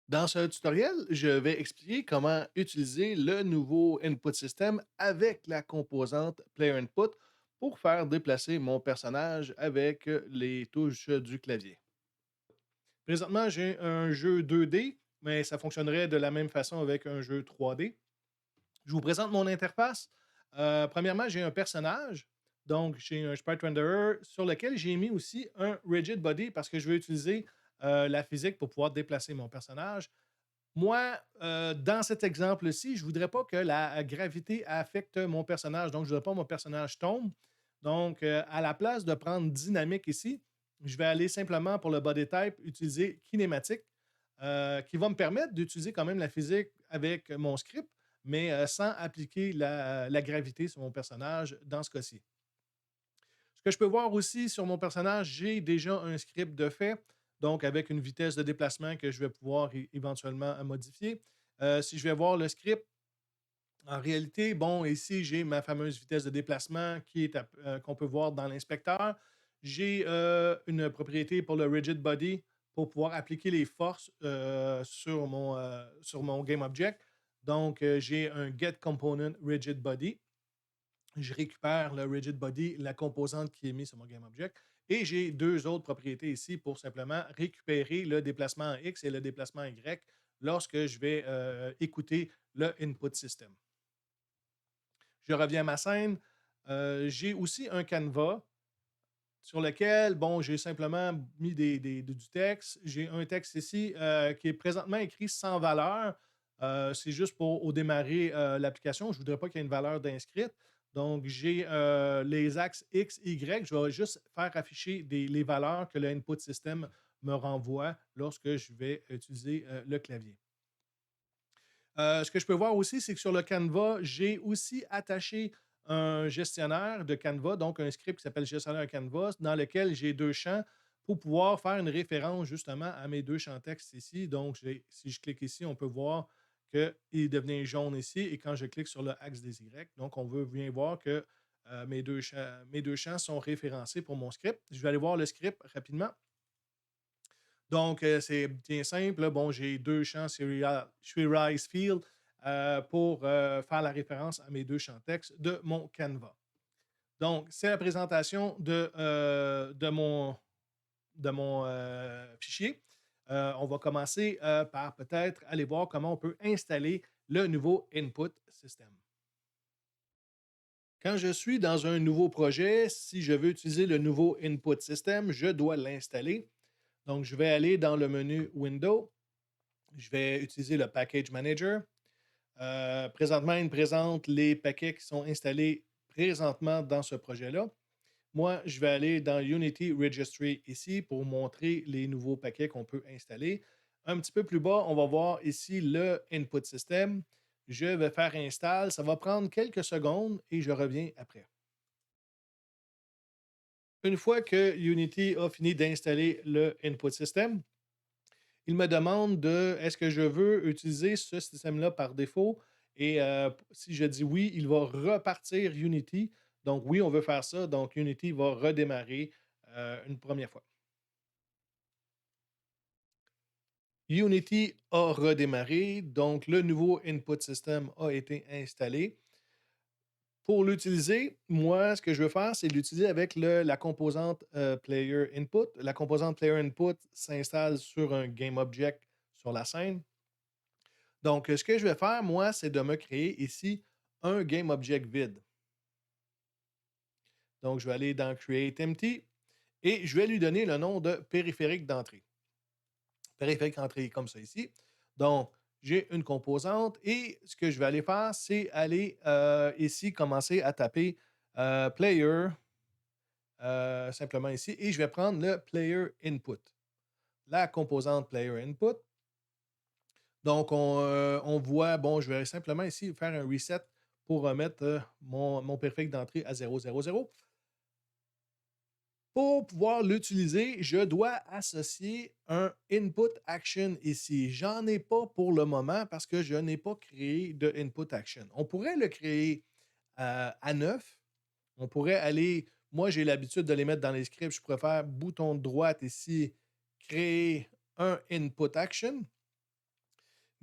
Dans ce tutoriel, je vais expliquer comment utiliser le nouveau input system avec la composante Player Input pour faire déplacer mon personnage avec les touches du clavier. Présentement, j'ai un jeu 2D, mais ça fonctionnerait de la même façon avec un jeu 3D. Je vous présente mon interface. Premièrement, j'ai un personnage. Donc, j'ai un sprite renderer sur lequel j'ai mis aussi un rigid body parce que je veux utiliser la physique pour pouvoir déplacer mon personnage. Moi, dans cet exemple-ci, je ne voudrais pas que la gravité affecte mon personnage. Donc, je ne voudrais pas que mon personnage tombe. Donc, à la place de prendre dynamique ici, je vais aller simplement pour le body type, utiliser kinématique, qui va me permettre d'utiliser quand même la physique avec mon script, mais sans appliquer la gravité sur mon personnage dans ce cas-ci. Ce que je peux voir aussi sur mon personnage, j'ai déjà un script de fait, donc avec une vitesse de déplacement que je vais pouvoir éventuellement modifier. Si je vais voir le script, en réalité, bon, ici, j'ai ma fameuse vitesse de déplacement qu'on peut voir dans l'inspecteur. J'ai une propriété pour le rigid body pour pouvoir appliquer les forces sur mon game object. Donc, j'ai un get component rigid body. Je récupère le rigid body, la composante qui est mise sur mon GameObject. Et j'ai deux autres propriétés ici pour simplement récupérer le déplacement en X et le déplacement Y lorsque je vais écouter le input system. Je reviens à ma scène. J'ai aussi un canevas sur lequel, bon, j'ai simplement mis du texte. J'ai un texte ici qui est présentement écrit sans valeur. C'est juste pour au démarrer l'application. Je ne voudrais pas qu'il y ait une valeur d'inscrite. Donc, j'ai les axes X, Y. Je vais juste faire afficher les valeurs que le input system me renvoie lorsque je vais utiliser le clavier. Ce que je peux voir aussi, c'est que sur le Canva, j'ai aussi attaché un gestionnaire de Canva, donc un script qui s'appelle gestionnaire Canva, dans lequel j'ai deux champs pour pouvoir faire une référence justement à mes deux champs texte ici. Donc, si je clique ici, on peut voir qu'il devient jaune ici et quand je clique sur le axe des Y, donc on veut bien voir que mes deux champs sont référencés pour mon script. Je vais aller voir le script rapidement. Donc, c'est bien simple. Bon, j'ai deux champs Serialize Field pour faire la référence à mes deux champs texte de mon Canva. Donc, c'est la présentation de mon fichier. On va commencer par peut-être aller voir comment on peut installer le nouveau input system. Quand je suis dans un nouveau projet, si je veux utiliser le nouveau input system, je dois l'installer. Donc, je vais aller dans le menu Windows. Je vais utiliser le Package Manager. Présentement, il me présente les paquets qui sont installés présentement dans ce projet-là. Moi, je vais aller dans Unity Registry ici pour montrer les nouveaux paquets qu'on peut installer. Un petit peu plus bas, on va voir ici le Input System. Je vais faire Install. Ça va prendre quelques secondes et je reviens après. Une fois que Unity a fini d'installer le Input System, il me demande de est-ce que je veux utiliser ce système-là par défaut. Et si je dis oui, il va repartir Unity. Donc oui, on veut faire ça. Donc Unity va redémarrer une première fois. Unity a redémarré, donc le nouveau input system a été installé. Pour l'utiliser, moi, ce que je veux faire, c'est l'utiliser avec la composante Player Input. La composante Player Input s'installe sur un Game Object sur la scène. Donc, ce que je vais faire, moi, c'est de me créer ici un Game Object vide. Donc, je vais aller dans Create Empty et je vais lui donner le nom de périphérique d'entrée. Périphérique d'entrée comme ça ici. Donc, j'ai une composante et ce que je vais aller faire, c'est aller ici, commencer à taper Player, simplement ici, et je vais prendre le Player Input, la composante Player Input. Donc, on voit, bon, je vais simplement ici faire un reset pour remettre mon périphérique d'entrée à 0,0,0. Pour pouvoir l'utiliser, je dois associer un input action ici. J'en ai pas pour le moment parce que je n'ai pas créé de input action. On pourrait le créer à neuf. On pourrait aller, moi j'ai l'habitude de les mettre dans les scripts. Je préfère bouton de droite ici, créer un input action.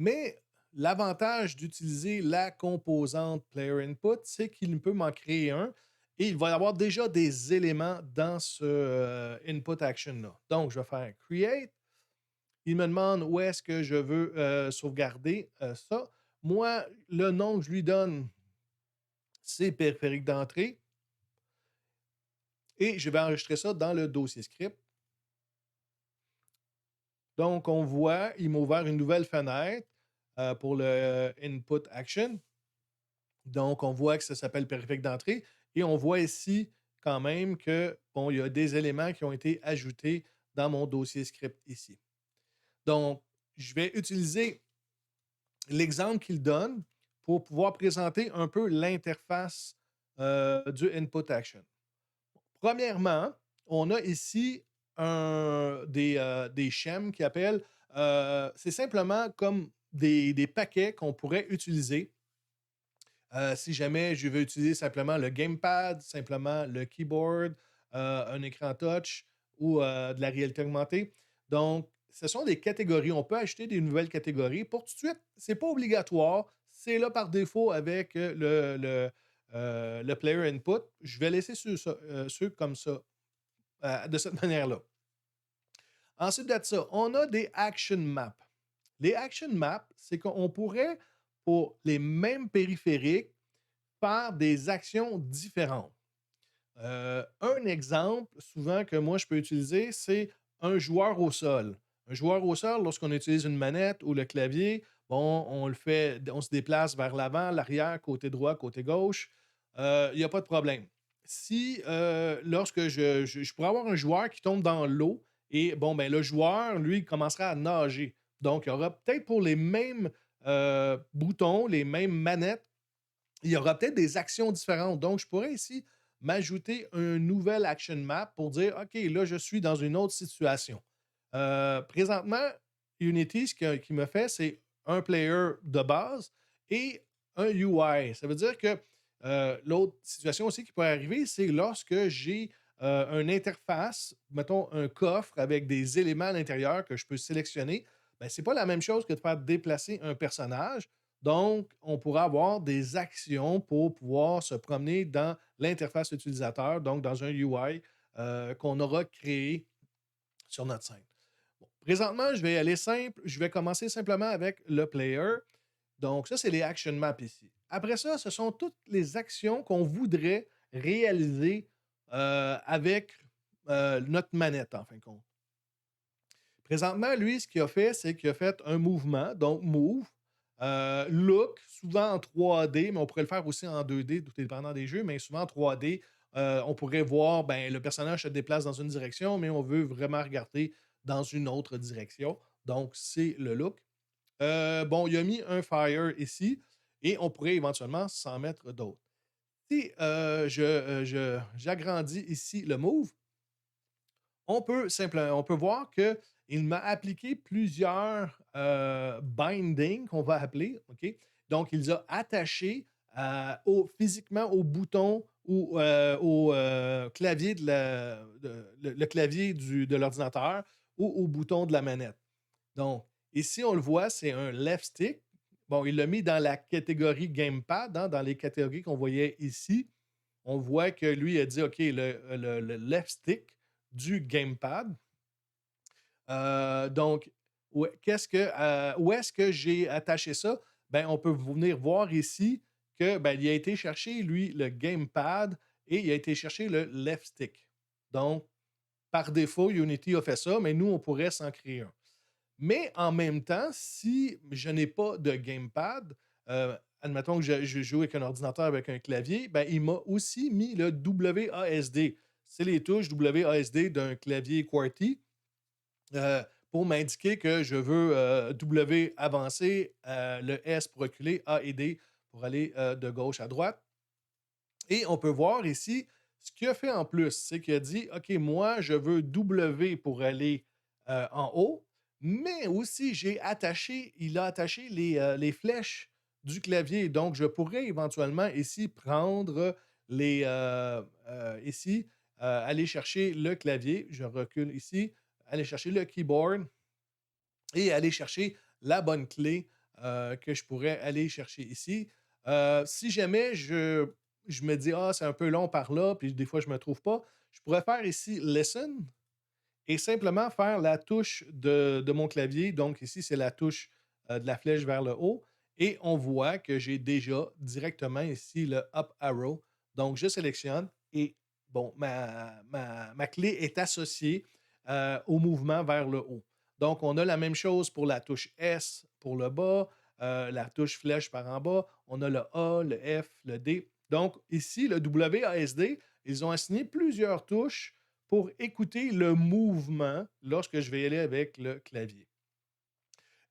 Mais l'avantage d'utiliser la composante Player Input, c'est qu'il peut m'en créer un et il va y avoir déjà des éléments dans ce input action-là. Donc, je vais faire Create. Il me demande où est-ce que je veux sauvegarder ça. Moi, le nom que je lui donne, c'est périphérique d'entrée. Et je vais enregistrer ça dans le dossier script. Donc, on voit, il m'a ouvert une nouvelle fenêtre pour le input action. Donc, on voit que ça s'appelle périphérique d'entrée. Et on voit ici quand même que, bon, il y a des éléments qui ont été ajoutés dans mon dossier script ici. Donc, je vais utiliser l'exemple qu'il donne pour pouvoir présenter un peu l'interface du input action. Premièrement, on a ici des schèmes qui appellent, c'est simplement comme des paquets qu'on pourrait utiliser si jamais je veux utiliser simplement le gamepad, simplement le keyboard, un écran touch ou de la réalité augmentée. Donc, ce sont des catégories. On peut acheter des nouvelles catégories. Pour tout de suite, ce n'est pas obligatoire. C'est là par défaut avec le player input. Je vais laisser ceux comme ça, de cette manière-là. Ensuite de ça, on a des action maps. Les action maps, c'est qu'on pourrait, pour les mêmes périphériques, faire des actions différentes. Un exemple, souvent, que moi je peux utiliser, c'est un joueur au sol. Un joueur au sol, lorsqu'on utilise une manette ou le clavier, bon, on le fait, on se déplace vers l'avant, l'arrière, côté droit, côté gauche. Il n'y a pas de problème. Si, lorsque je pourrais avoir un joueur qui tombe dans l'eau et, bon, ben, le joueur, lui, il commencera à nager. Donc, il y aura peut-être pour les mêmes boutons, les mêmes manettes, il y aura peut-être des actions différentes. Donc, je pourrais ici m'ajouter un nouvel action map pour dire, OK, là, je suis dans une autre situation. Présentement, Unity, qu'il me fait, c'est un player de base et un UI. Ça veut dire que l'autre situation aussi qui pourrait arriver, c'est lorsque j'ai une interface, mettons un coffre avec des éléments à l'intérieur que je peux sélectionner. Ben, ce n'est pas la même chose que de faire déplacer un personnage. Donc, on pourra avoir des actions pour pouvoir se promener dans l'interface utilisateur, donc dans un UI qu'on aura créé sur notre scène. Bon, présentement, je vais aller simple. Je vais commencer simplement avec le player. Donc, ça, c'est les action maps ici. Après ça, ce sont toutes les actions qu'on voudrait réaliser avec notre manette, en fin de compte. Présentement, lui, ce qu'il a fait, c'est qu'il a fait un mouvement, donc move, look, souvent en 3D, mais on pourrait le faire aussi en 2D, tout dépendant des jeux, mais souvent en 3D, on pourrait voir, ben, le personnage se déplace dans une direction, mais on veut vraiment regarder dans une autre direction. Donc, c'est le look. Bon, il a mis un fire ici et on pourrait éventuellement s'en mettre d'autres. Si j'agrandis ici le move, on peut voir qu'il m'a appliqué plusieurs bindings qu'on va appeler. OK? Donc, il les a attachés physiquement au bouton ou au clavier le clavier de l'ordinateur ou au bouton de la manette. Donc, ici, on le voit, c'est un left stick. Bon, il l'a mis dans la catégorie gamepad, hein, dans les catégories qu'on voyait ici. On voit que lui a dit OK, le left stick du gamepad. Donc, où est-ce que j'ai attaché ça? Ben, on peut venir voir ici que ben, il a été chercher, lui, le gamepad et il a été chercher le left stick. Donc, par défaut, Unity a fait ça, mais nous, on pourrait s'en créer un. Mais en même temps, si je n'ai pas de gamepad, admettons que je joue avec un ordinateur avec un clavier, ben, il m'a aussi mis le WASD. C'est les touches WASD d'un clavier QWERTY pour m'indiquer que je veux W avancer, le S pour reculer, A et D pour aller de gauche à droite. Et on peut voir ici, ce qu'il a fait en plus, c'est qu'il a dit, OK, moi, je veux W pour aller en haut, mais aussi il a attaché les flèches du clavier. Donc, je pourrais éventuellement ici prendre ici, aller chercher le clavier. Je recule ici, aller chercher le keyboard et aller chercher la bonne clé que je pourrais aller chercher ici. Si jamais je me dis, ah, c'est un peu long par là, puis des fois, je ne me trouve pas, je pourrais faire ici Listen et simplement faire la touche de mon clavier. Donc, ici, c'est la touche de la flèche vers le haut. Et on voit que j'ai déjà directement ici le Up Arrow. Donc, je sélectionne et bon, ma clé est associée au mouvement vers le haut. Donc, on a la même chose pour la touche S pour le bas, la touche flèche par en bas. On a le A, le F, le D. Donc, ici, le WASD, ils ont assigné plusieurs touches pour écouter le mouvement lorsque je vais aller avec le clavier.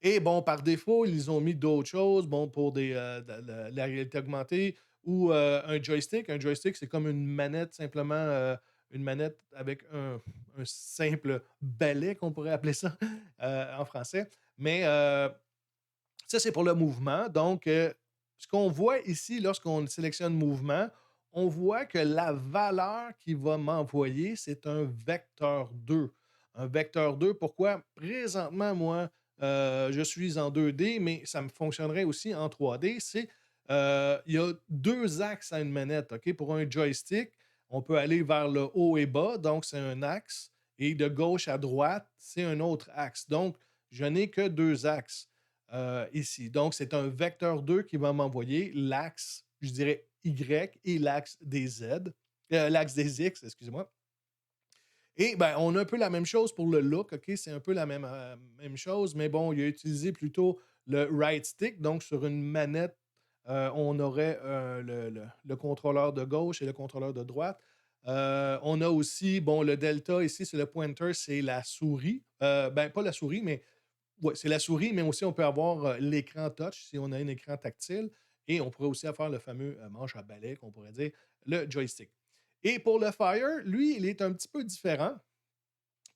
Et bon, par défaut, ils ont mis d'autres choses, bon, pour la réalité augmentée ou un joystick. Un joystick, c'est comme une manette, simplement une manette avec un simple balai, qu'on pourrait appeler ça en français. Mais ça, c'est pour le mouvement. Donc, ce qu'on voit ici, lorsqu'on sélectionne mouvement, on voit que la valeur qu'il va m'envoyer, c'est un vecteur 2. Un vecteur 2, pourquoi? Présentement, moi, je suis en 2D, mais ça me fonctionnerait aussi en 3D. Il y a deux axes à une manette. OK? Pour un joystick, on peut aller vers le haut et bas, donc c'est un axe. Et de gauche à droite, c'est un autre axe. Donc, je n'ai que deux axes ici. Donc, c'est un vecteur 2 qui va m'envoyer l'axe, je dirais, Y et l'axe des Z, l'axe des X, excusez-moi. Et ben, on a un peu la même chose pour le look, OK? C'est un peu la même chose, mais bon, il a utilisé plutôt le right stick. Donc, sur une manette, on aurait le contrôleur de gauche et le contrôleur de droite. On a aussi, bon, le delta ici, c'est le pointer, c'est la souris. Ben, pas la souris, mais ouais, c'est la souris, mais aussi on peut avoir l'écran touch si on a un écran tactile. Et on pourrait aussi avoir le fameux manche à balai, qu'on pourrait dire, le joystick. Et pour le Fire, lui, il est un petit peu différent.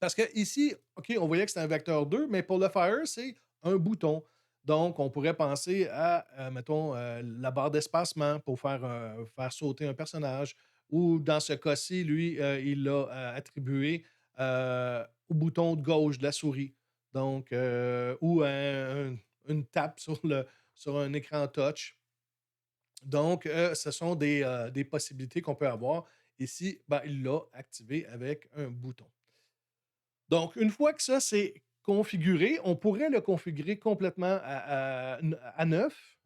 Parce que ici, OK, on voyait que c'était un vecteur 2, mais pour le Fire, c'est un bouton. Donc, on pourrait penser à, mettons, la barre d'espacement pour faire sauter un personnage. Ou dans ce cas-ci, lui, il l'a attribué au bouton de gauche de la souris. Donc, ou une tape sur un écran touch. Donc, ce sont des possibilités qu'on peut avoir. Ici, ben, il l'a activé avec un bouton. Donc, une fois que ça, c'est configuré, on pourrait le configurer complètement à neuf,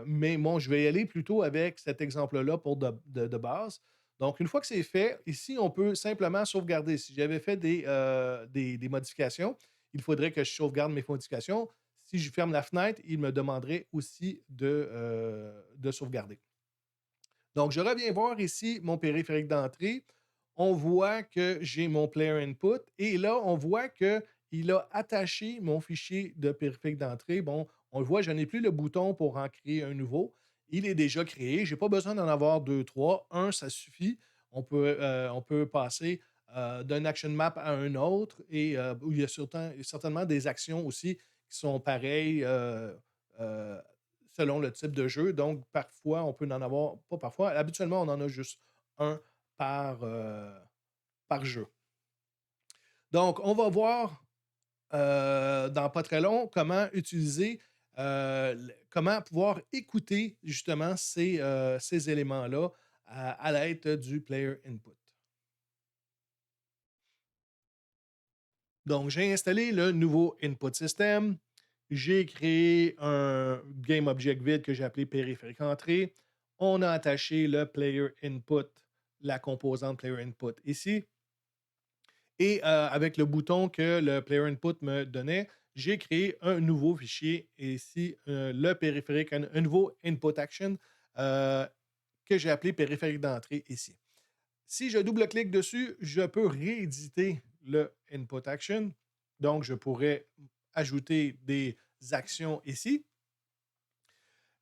mais bon, je vais y aller plutôt avec cet exemple-là pour de base. Donc, une fois que c'est fait, ici, on peut simplement sauvegarder. Si j'avais fait des modifications, il faudrait que je sauvegarde mes modifications. Si je ferme la fenêtre, il me demanderait aussi de sauvegarder. Donc, je reviens voir ici mon périphérique d'entrée. On voit que j'ai mon player input et là, on voit qu'il a attaché mon fichier de périphérique d'entrée. Bon, on le voit, je n'ai plus le bouton pour en créer un nouveau. Il est déjà créé. Je n'ai pas besoin d'en avoir deux, trois. Un, ça suffit. On peut passer d'un action map à un autre et où il y a certainement des actions aussi qui sont pareilles. Euh, Selon le type de jeu. Donc, parfois, on peut en avoir, pas parfois, habituellement, on en a juste un par jeu. Donc, on va voir dans pas très long comment utiliser, comment pouvoir écouter justement ces éléments-là à l'aide du player input. Donc, j'ai installé le nouveau input system. J'ai créé un game object vide que j'ai appelé périphérique entrée. On a attaché le player input, la composante player input ici. Et avec le bouton que le player input me donnait, j'ai créé un nouveau fichier ici, le périphérique, un nouveau input action euh, que j'ai appelé périphérique d'entrée ici. Si je double-clique dessus, je peux rééditer le input action. Donc, je pourrais ajouter des actions ici.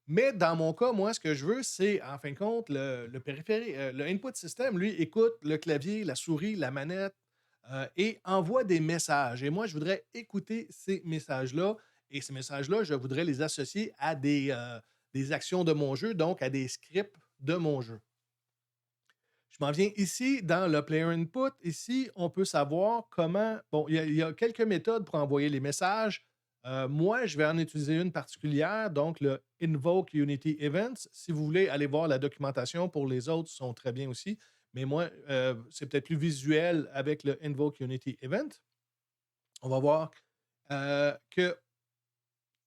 Mais dans mon cas, moi, ce que je veux, c'est, en fin de compte, le périphérique, le input system, lui, écoute le clavier, la souris, la manette et envoie des messages. Et moi, je voudrais écouter ces messages-là. Et ces messages-là, je voudrais les associer à des actions de mon jeu, donc à des scripts de mon jeu. Je m'en viens ici dans le player input. Ici, on peut savoir comment. Bon, il y a quelques méthodes pour envoyer les messages. Moi, je vais en utiliser une particulière, donc le Invoke Unity Events. Si vous voulez aller voir la documentation pour les autres, sont très bien aussi. Mais moi, c'est peut-être plus visuel avec le Invoke Unity Event. On va voir que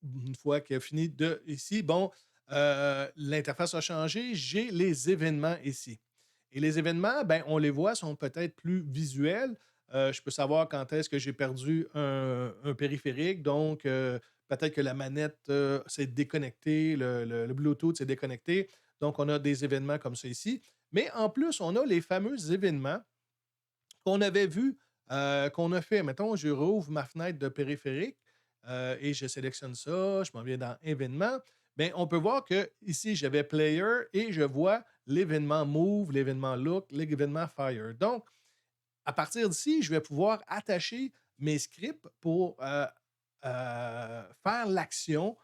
une fois qu'il a fini de ici, bon, l'interface a changé. J'ai les événements ici. Et les événements, ben, on les voit, sont peut-être plus visuels. Je peux savoir quand est-ce que j'ai perdu un périphérique. Donc, peut-être que la manette s'est déconnectée, le Bluetooth s'est déconnecté. Donc, on a des événements comme ça ici. Mais en plus, on a les fameux événements qu'on avait vus, qu'on a fait. Mettons, je rouvre ma fenêtre de périphérique et je sélectionne ça, je m'en viens dans événements. Bien, on peut voir que ici, j'avais Player et je vois l'événement Move, l'événement Look, l'événement Fire. Donc, à partir d'ici, je vais pouvoir attacher mes scripts pour faire l'action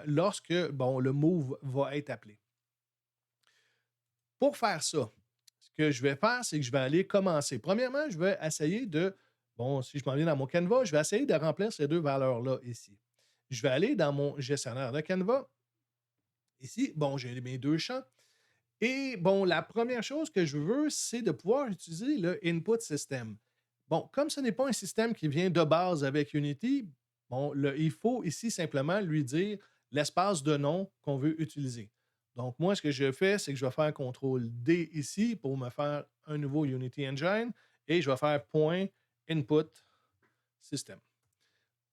lorsque bon, le move va être appelé. Pour faire ça, ce que je vais faire, c'est que je vais aller commencer. Premièrement, je vais essayer de, bon, si je m'en viens dans mon Canva, je vais essayer de remplir ces deux valeurs-là ici. Je vais aller dans mon gestionnaire de Canva. Ici, bon, j'ai mes deux champs. Et bon, la première chose que je veux, c'est de pouvoir utiliser le input system. Bon, comme ce n'est pas un système qui vient de base avec Unity, bon, il faut ici simplement lui dire l'espace de nom qu'on veut utiliser. Donc, moi, ce que je fais, c'est que je vais faire CTRL-D ici pour me faire un nouveau Unity Engine et je vais faire point input system.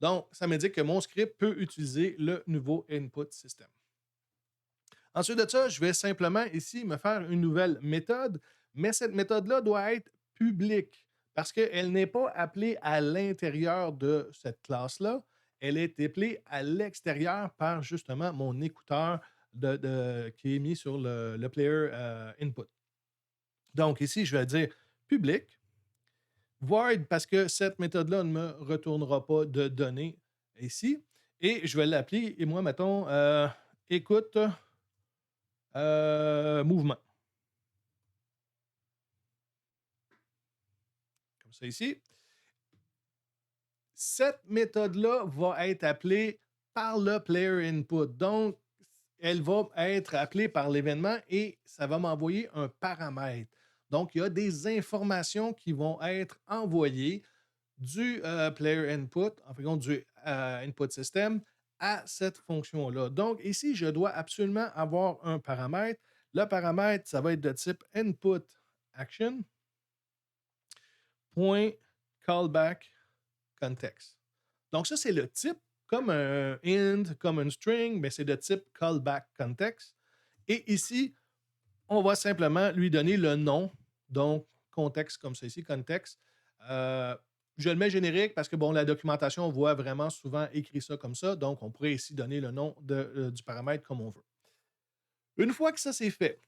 Donc, ça m'indique que mon script peut utiliser le nouveau input system. Ensuite de ça, je vais simplement ici me faire une nouvelle méthode, mais cette méthode-là doit être publique parce qu'elle n'est pas appelée à l'intérieur de cette classe-là. Elle est appelée à l'extérieur par justement mon écouteur qui est mis sur le player input. Donc ici, je vais dire public, void parce que cette méthode-là ne me retournera pas de données ici. Et je vais l'appeler, et moi, mettons, écoute mouvement. Comme ça ici. Cette méthode-là va être appelée par le player input. Donc, elle va être appelée par l'événement et ça va m'envoyer un paramètre. Donc, il y a des informations qui vont être envoyées du player input, en fait, du input system, à cette fonction-là. Donc, ici, je dois absolument avoir un paramètre. Le paramètre, ça va être de type input action, point callback context. Donc, ça, c'est le type, comme un int, comme un string, mais c'est de type callback context. Et ici, on va simplement lui donner le nom, donc contexte comme ça ici, context. Je le mets générique parce que bon, la documentation, on voit vraiment souvent écrit ça comme ça, donc on pourrait ici donner le nom du paramètre comme on veut. Une fois que ça c'est fait,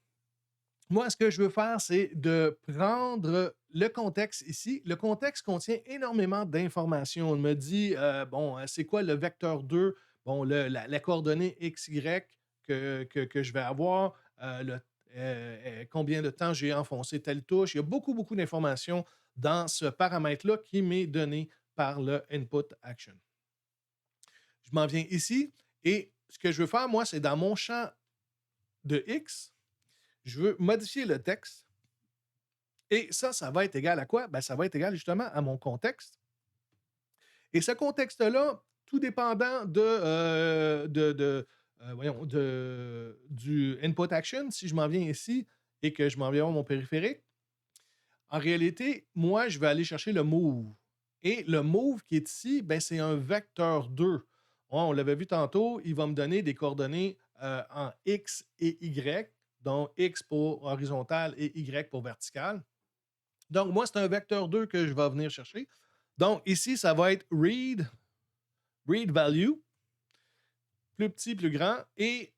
moi, ce que je veux faire, c'est de prendre le contexte ici. Le contexte contient énormément d'informations. On me dit, bon, c'est quoi le vecteur 2? Bon, la coordonnée XY que je vais avoir, combien de temps j'ai enfoncé telle touche. Il y a beaucoup, beaucoup d'informations dans ce paramètre-là qui m'est donné par le input action. Je m'en viens ici et ce que je veux faire, moi, c'est dans mon champ de X, je veux modifier le texte. Et ça va être égal à quoi? Ben, ça va être égal justement à mon contexte. Et ce contexte-là, tout dépendant voyons, du input action, si je m'en viens ici et que je m'en viens à mon périphérique, en réalité, moi, je vais aller chercher le move. Et le move qui est ici, ben, c'est un vecteur 2. On l'avait vu tantôt, il va me donner des coordonnées en X et Y, donc X pour horizontal et Y pour vertical. Donc, moi, c'est un vecteur 2 que je vais venir chercher. Donc, ici, ça va être read value, plus petit, plus grand. Et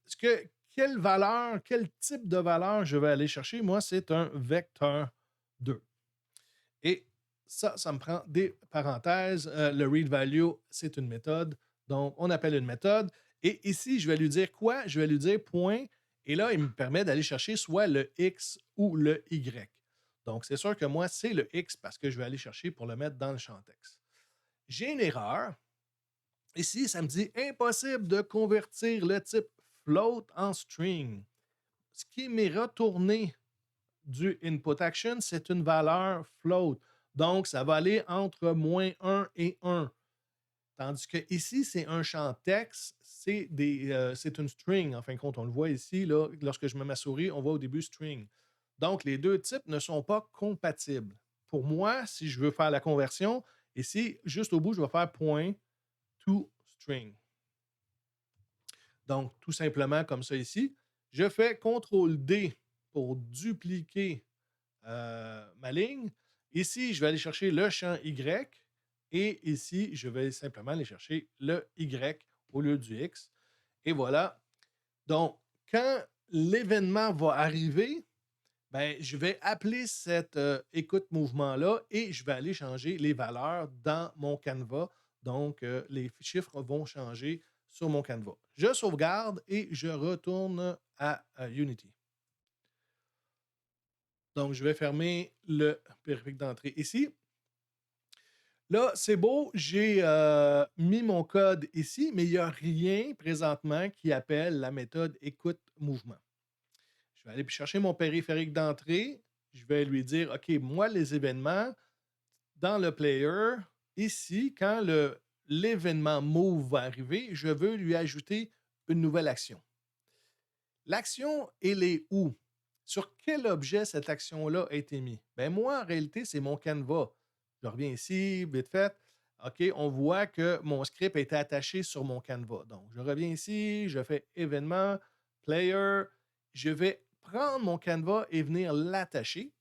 quelle valeur, quel type de valeur je vais aller chercher? Moi, c'est un vecteur 2. Et ça me prend des parenthèses. Le read value, c'est une méthode. Donc, on appelle une méthode. Et ici, je vais lui dire quoi? Je vais lui dire point. Et là, il me permet d'aller chercher soit le X ou le Y. Donc, c'est sûr que moi, c'est le X parce que je vais aller chercher pour le mettre dans le champ texte. J'ai une erreur. Ici, ça me dit impossible de convertir le type float en string. Ce qui m'est retourné du input action, c'est une valeur float. Donc, ça va aller entre -1 et 1. Tandis que ici, c'est un champ texte, c'est une string. En fin de compte, on le voit ici, là, lorsque je mets ma souris, on voit au début string. Donc, les deux types ne sont pas compatibles. Pour moi, si je veux faire la conversion, ici, juste au bout, je vais faire point to string. Donc, tout simplement comme ça ici. Je fais CTRL-D pour dupliquer ma ligne. Ici, je vais aller chercher le champ Y. Et ici, je vais simplement aller chercher le Y au lieu du X. Et voilà. Donc, quand l'événement va arriver, ben, je vais appeler cette écoute mouvement-là et je vais aller changer les valeurs dans mon Canva. Donc, les chiffres vont changer sur mon Canva. Je sauvegarde et je retourne à Unity. Donc, je vais fermer le périphérique d'entrée ici. Là, c'est beau, j'ai mis mon code ici, mais il n'y a rien présentement qui appelle la méthode écoute mouvement. Je vais aller chercher mon périphérique d'entrée. Je vais lui dire, OK, moi, les événements, dans le player, ici, quand l'événement move va arriver, je veux lui ajouter une nouvelle action. L'action, elle est où? Sur quel objet cette action-là a été mise? Ben moi, en réalité, c'est mon Canva. Je reviens ici, vite fait. OK, on voit que mon script a été attaché sur mon Canva. Donc, je reviens ici, je fais événement, player. Je vais prendre mon Canva et venir l'attacher.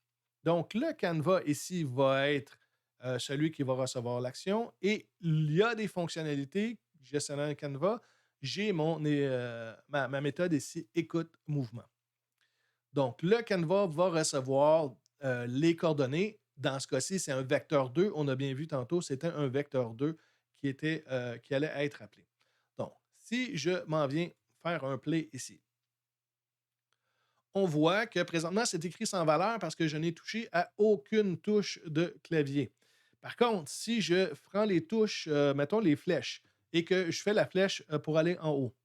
Donc, le Canva ici va être celui qui va recevoir l'action et il y a des fonctionnalités gestionnaire Canva. J'ai ma méthode ici, écoute mouvement. Donc, le Canva va recevoir les coordonnées. Dans ce cas-ci, c'est un vecteur 2. On a bien vu tantôt, c'était un vecteur 2 qui allait être appelé. Donc, si je m'en viens faire un play ici, on voit que présentement, c'est écrit sans valeur parce que je n'ai touché à aucune touche de clavier. Par contre, si je prends les touches, mettons les flèches, et que je fais la flèche pour aller en haut,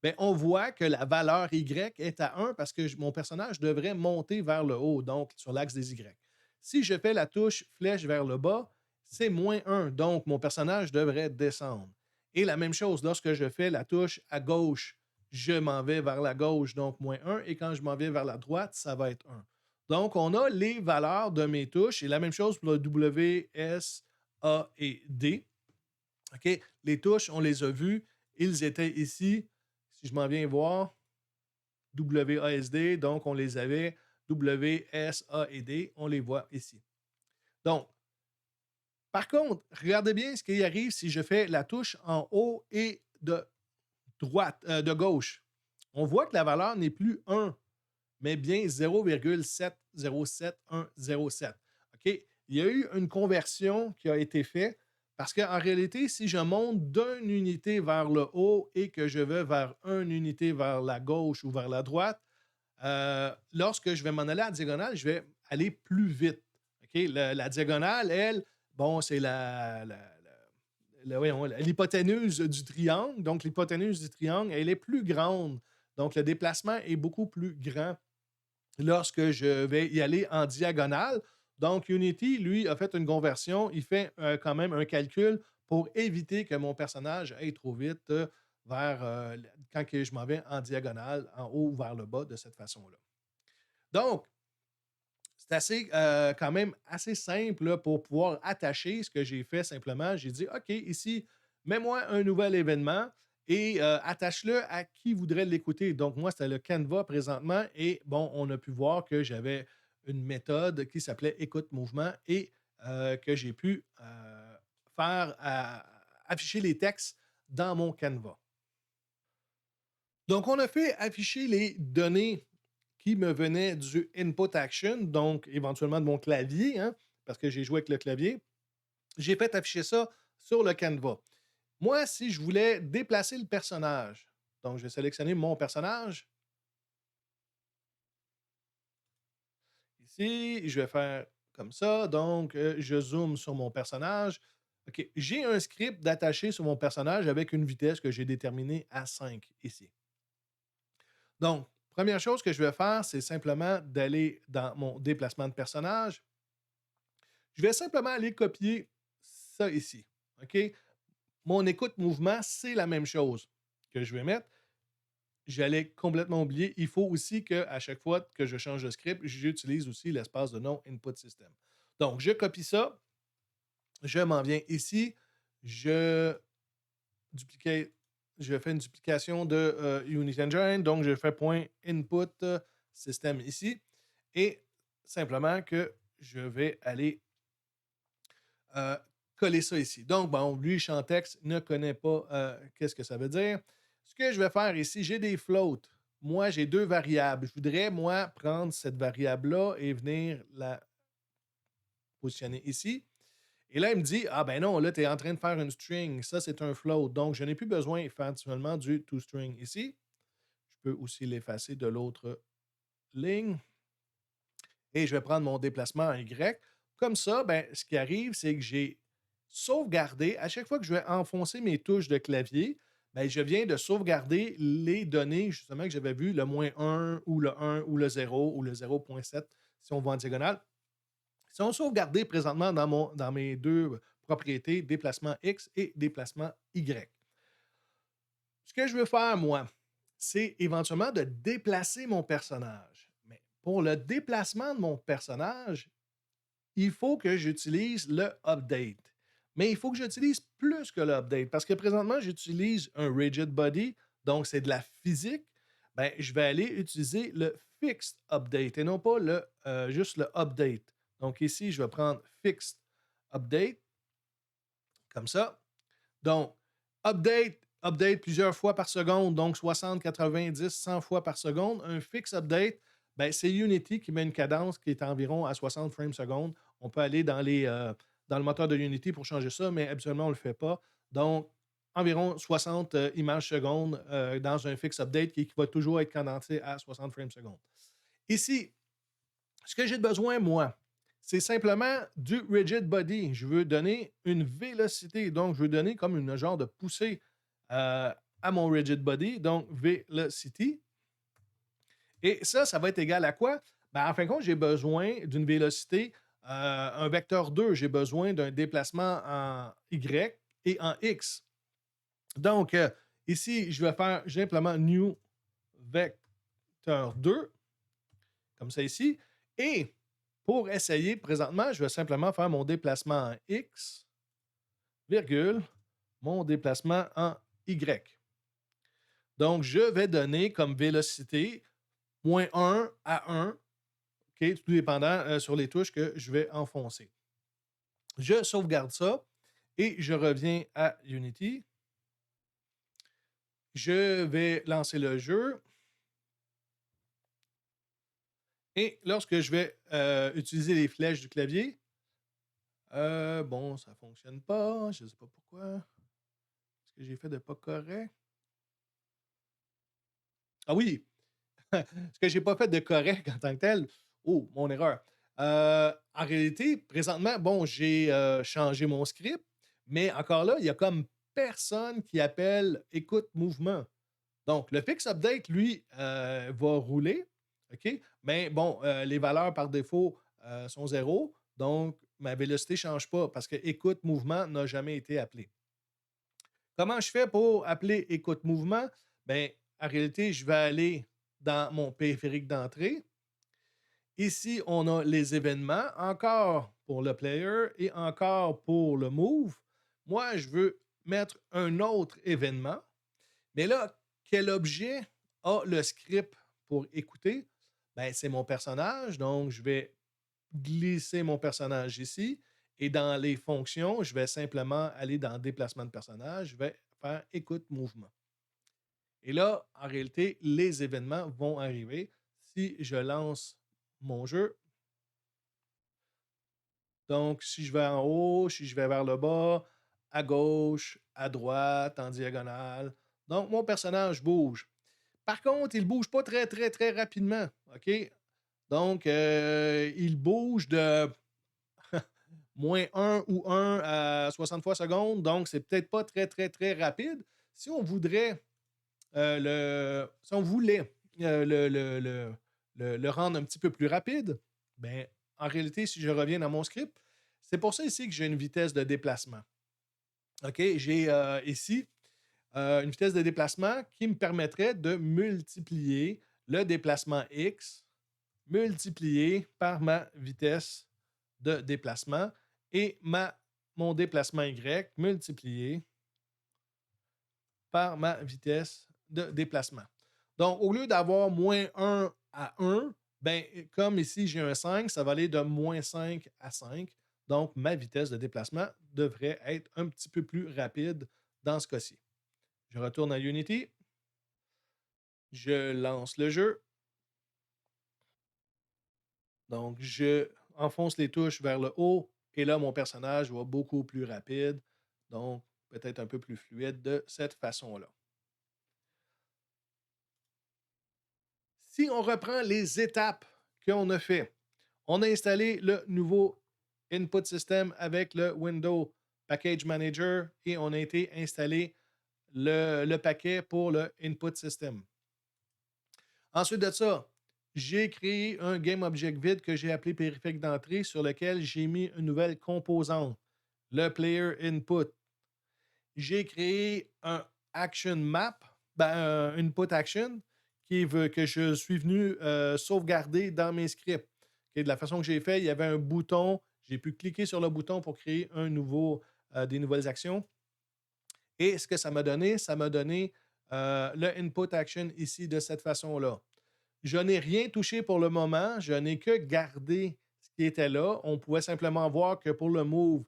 ben, on voit que la valeur Y est à 1 parce que mon personnage devrait monter vers le haut, donc sur l'axe des Y. Si je fais la touche flèche vers le bas, c'est -1, donc mon personnage devrait descendre. Et la même chose, lorsque je fais la touche à gauche, je m'en vais vers la gauche, donc -1, et quand je m'en vais vers la droite, ça va être 1. Donc, on a les valeurs de mes touches, et la même chose pour le W, S, A et D. OK? Les touches, on les a vues, ils étaient ici. Si je m'en viens voir, WASD, donc on les avait, W, S, A et D, on les voit ici. Donc, par contre, regardez bien ce qui arrive si je fais la touche en haut et de droite, de gauche. On voit que la valeur n'est plus 1, mais bien 0,707107. OK? Il y a eu une conversion qui a été faite parce qu'en réalité, si je monte d'une unité vers le haut et que je vais vers une unité vers la gauche ou vers la droite, lorsque je vais m'en aller à la diagonale, je vais aller plus vite. OK? La diagonale, elle, bon, c'est voyons, l'hypoténuse du triangle. Donc, l'hypoténuse du triangle, elle est plus grande. Donc, le déplacement est beaucoup plus grand lorsque je vais y aller en diagonale. Donc, Unity, lui, a fait une conversion. Il fait quand même un calcul pour éviter que mon personnage aille trop vite quand je m'en vais en diagonale, en haut ou vers le bas, de cette façon-là. Donc, c'est quand même assez simple là, pour pouvoir attacher ce que j'ai fait simplement. J'ai dit, OK, ici, mets-moi un nouvel événement et attache-le à qui voudrait l'écouter. Donc, moi, c'était le Canva présentement et bon, on a pu voir que j'avais une méthode qui s'appelait écoute mouvement et que j'ai pu faire afficher les textes dans mon Canva. Donc, on a fait afficher les données qui me venaient du input action, donc éventuellement de mon clavier, hein, parce que j'ai joué avec le clavier. J'ai fait afficher ça sur le Canva. Moi, si je voulais déplacer le personnage, donc je vais sélectionner mon personnage. Ici, je vais faire comme ça. Donc, je zoome sur mon personnage. OK, j'ai un script d'attacher sur mon personnage avec une vitesse que j'ai déterminée à 5 ici. Donc, première chose que je vais faire, c'est simplement d'aller dans mon déplacement de personnage. Je vais simplement aller copier ça ici. OK? Mon écoute mouvement, c'est la même chose que je vais mettre. J'allais complètement oublier. Il faut aussi qu'à chaque fois que je change de script, j'utilise aussi l'espace de nom input system. Donc, je copie ça. Je m'en viens ici. Je duplicate. Je fais une duplication de Unity Engine. Donc, je fais point input system ici. Et simplement que je vais aller euh, coller ça ici. Donc, bon, lui, champ texte, ne connaît pas qu'est-ce que ça veut dire. Ce que je vais faire ici, j'ai des floats. Moi, j'ai deux variables. Je voudrais, moi, prendre cette variable-là et venir la positionner ici. Et là, il me dit, ah ben non, là, tu es en train de faire une string. Ça, c'est un float. Donc, je n'ai plus besoin effectivement du toString ici. Je peux aussi l'effacer de l'autre ligne. Et je vais prendre mon déplacement en Y. Comme ça, ben, ce qui arrive, c'est que j'ai sauvegardé. À chaque fois que je vais enfoncer mes touches de clavier, ben, je viens de sauvegarder les données justement que j'avais vues, le -1 ou le 1 ou le 0 ou le 0,7 si on va en diagonale. Ils sont sauvegardés présentement dans mes deux propriétés, déplacement X et déplacement Y. Ce que je veux faire, moi, c'est éventuellement de déplacer mon personnage. Mais pour le déplacement de mon personnage, il faut que j'utilise le update. Mais il faut que j'utilise plus que le update parce que présentement, j'utilise un rigid body, donc c'est de la physique. Ben, je vais aller utiliser le fixed update et non pas juste le update. Donc ici, je vais prendre fixed update, comme ça. Donc, update plusieurs fois par seconde, donc 60, 90, 100 fois par seconde. Un fixed update, ben, c'est Unity qui met une cadence qui est environ à 60 frames seconde. On peut aller dans le moteur de Unity pour changer ça, mais habituellement, on ne le fait pas. Donc, environ 60 images secondes dans un fixed update qui va toujours être cadencé à 60 frames seconde. Ici, ce que j'ai besoin, moi, c'est simplement du rigid body. Je veux donner une vélocité. Donc, je veux donner comme une genre de poussée à mon rigid body. Donc, velocity. Et ça va être égal à quoi? Ben, en fin de compte, j'ai besoin d'une vélocité, un vecteur 2. J'ai besoin d'un déplacement en Y et en X. Donc, ici, je vais faire simplement new vecteur 2, comme ça ici. Et pour essayer, présentement, je vais simplement faire mon déplacement en X, virgule, mon déplacement en Y. Donc, je vais donner comme vélocité -1 à 1, OK, tout dépendant sur les touches que je vais enfoncer. Je sauvegarde ça et je reviens à Unity. Je vais lancer le jeu. Et lorsque je vais utiliser les flèches du clavier, bon, ça ne fonctionne pas. Je ne sais pas pourquoi. Ce que j'ai fait de pas correct. Ah oui! Ce que j'ai pas fait de correct en tant que tel. Oh, mon erreur. En réalité, présentement, bon, j'ai changé mon script, mais encore là, il y a comme personne qui appelle écoute mouvement. Donc, le fix update, lui, va rouler. OK? Mais bon, les valeurs par défaut sont 0. Donc, ma vélocité ne change pas parce que écoute mouvement n'a jamais été appelé. Comment je fais pour appeler écoute mouvement? Bien, en réalité, je vais aller dans mon périphérique d'entrée. Ici, on a les événements, encore pour le player et encore pour le move. Moi, je veux mettre un autre événement. Mais là, quel objet a le script pour écouter? Ben, c'est mon personnage. Donc, je vais glisser mon personnage ici. Et dans les fonctions, je vais simplement aller dans déplacement de personnage. Je vais faire écoute mouvement. Et là, en réalité, les événements vont arriver. Si je lance mon jeu, donc si je vais en haut, si je vais vers le bas, à gauche, à droite, en diagonale, donc mon personnage bouge. Par contre, il ne bouge pas très, très, très rapidement. OK? Donc, il bouge de -1 ou 1 à 60 fois seconde, donc c'est peut-être pas très, très, très rapide. Si on voudrait si on voulait le rendre un petit peu plus rapide, ben, en réalité, si je reviens dans mon script, c'est pour ça ici que j'ai une vitesse de déplacement. OK, j'ai ici une vitesse de déplacement qui me permettrait de multiplier le déplacement X multiplié par ma vitesse de déplacement et mon déplacement Y multiplié par ma vitesse de déplacement. Donc, au lieu d'avoir -1 à 1, ben, comme ici j'ai un 5, ça va aller de -5 à 5. Donc, ma vitesse de déplacement devrait être un petit peu plus rapide dans ce cas-ci. Je retourne à Unity, je lance le jeu. Donc, je enfonce les touches vers le haut et là, mon personnage va beaucoup plus rapide, donc peut-être un peu plus fluide de cette façon-là. Si on reprend les étapes qu'on a fait, on a installé le nouveau input system avec le Windows Package Manager et on a été installer le paquet pour le input system. Ensuite de ça, j'ai créé un Game Object vide que j'ai appelé périphérique d'entrée sur lequel j'ai mis une nouvelle composante, le Player Input. J'ai créé un Action Map, un Input Action, que je suis venu sauvegarder dans mes scripts. De la façon que j'ai fait, il y avait un bouton, j'ai pu cliquer sur le bouton pour créer des nouvelles actions. Et ce que ça m'a donné le Input Action ici de cette façon-là. Je n'ai rien touché pour le moment. Je n'ai que gardé ce qui était là. On pouvait simplement voir que pour le move,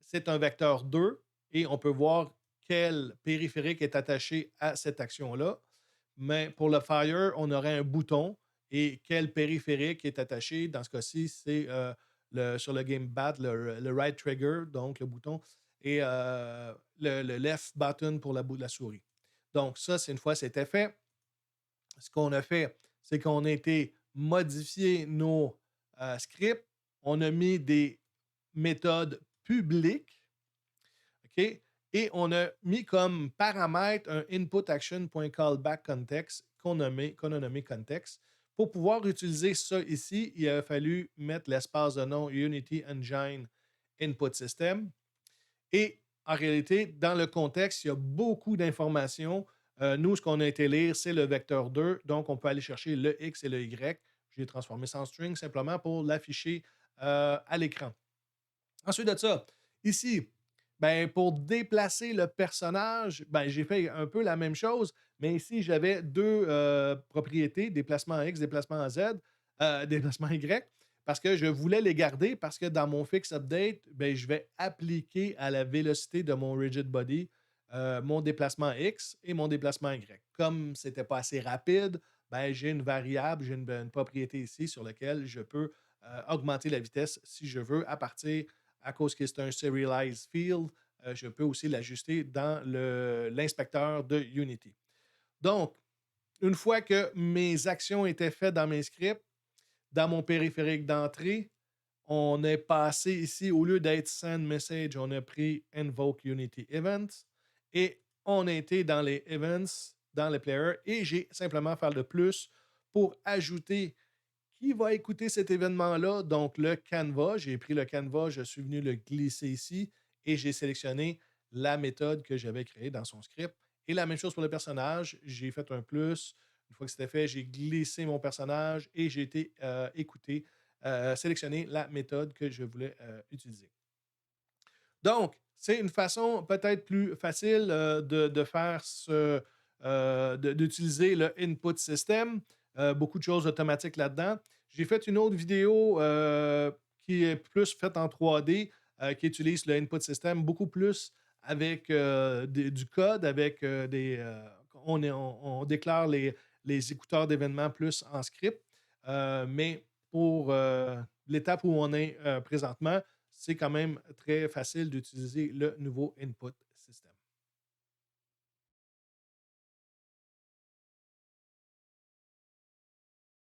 c'est un vecteur 2 et on peut voir quel périphérique est attaché à cette action-là. Mais pour le fire, on aurait un bouton et quel périphérique est attaché. Dans ce cas-ci, c'est sur le gamepad, le right trigger, donc le bouton, et le left button pour la souris. Donc, ça, c'est une fois c'était fait. Ce qu'on a fait, c'est qu'on a été modifier nos scripts. On a mis des méthodes publiques, OK? Et on a mis comme paramètre un inputAction.callbackContext qu'on a nommé context. Pour pouvoir utiliser ça ici, il a fallu mettre l'espace de nom Unity Engine Input System. Et en réalité, dans le contexte, il y a beaucoup d'informations. Nous, ce qu'on a été lire, c'est le vecteur 2. Donc, on peut aller chercher le X et le Y. J'ai transformé ça en string simplement pour l'afficher à l'écran. Ensuite de ça, ici, ben, pour déplacer le personnage, ben, j'ai fait un peu la même chose, mais ici, j'avais deux propriétés, déplacement X, déplacement Z, déplacement Y, parce que je voulais les garder parce que dans mon fix update, ben, je vais appliquer à la vélocité de mon rigid body mon déplacement X et mon déplacement Y. Comme ce n'était pas assez rapide, ben, j'ai une variable, j'ai une propriété ici sur laquelle je peux augmenter la vitesse si je veux à cause que c'est un serialized field, je peux aussi l'ajuster dans l'inspecteur de Unity. Donc, une fois que mes actions étaient faites dans mes scripts, dans mon périphérique d'entrée, on est passé ici, au lieu d'être Send Message, on a pris Invoke Unity Events et on a été dans les Events, dans le player, et j'ai simplement fait le plus pour ajouter qui va écouter cet événement-là. Donc, le Canva, j'ai pris le Canva, je suis venu le glisser ici et j'ai sélectionné la méthode que j'avais créée dans son script. Et la même chose pour le personnage, j'ai fait un plus. Une fois que c'était fait, j'ai glissé mon personnage et j'ai été sélectionner la méthode que je voulais utiliser. Donc, c'est une façon peut-être plus facile de faire d'utiliser le input system. Beaucoup de choses automatiques là-dedans. J'ai fait une autre vidéo qui est plus faite en 3D, qui utilise le input system beaucoup plus avec du code, avec on déclare les écouteurs d'événements plus en script. Mais pour l'étape où on est présentement, c'est quand même très facile d'utiliser le nouveau input